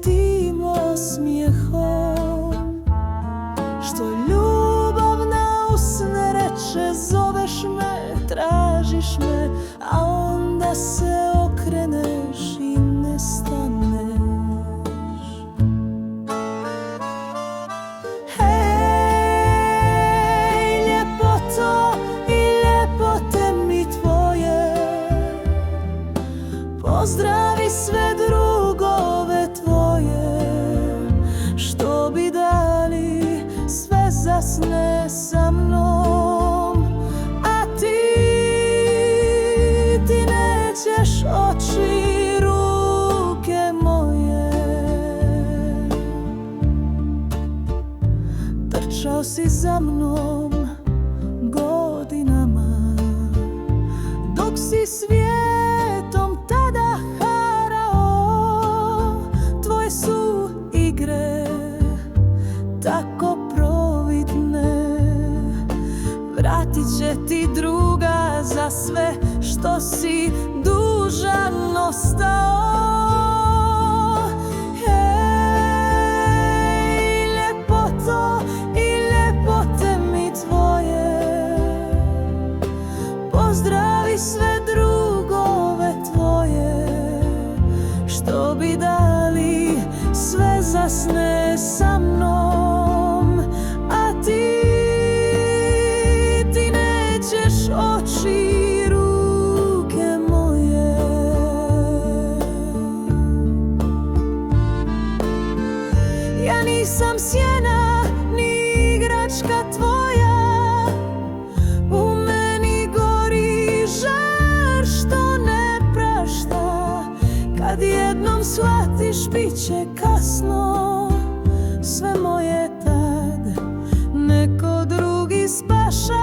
tim osmijehom, što ljubavna usne reče, zoveš me, tražiš me, a onda se okreneš i nestaneš. Hej, ljepoto i ljepote mi tvoje, pozdravi sve drugove tvoje, što bi dali sve zasne sa mnom, a ti nećeš oči, ruke moje. Trčao si za mnom godinama, dok si svijetom tada harao. Tvoje su igre tako providne, vratit će ti druga za sve što si dužan ostao. Hej, ljepoto i ljepote mi tvoje, pozdravi sve drugove tvoje, što bi dali sve zasne sa mnom, a ti nećeš oči, ruke moje. Ja nisam sjena ni igračka tvoja, u meni gori žar što ne prašta. Kad jednom shvatiš bit će kasno, sve moje tad neko drugi spaša.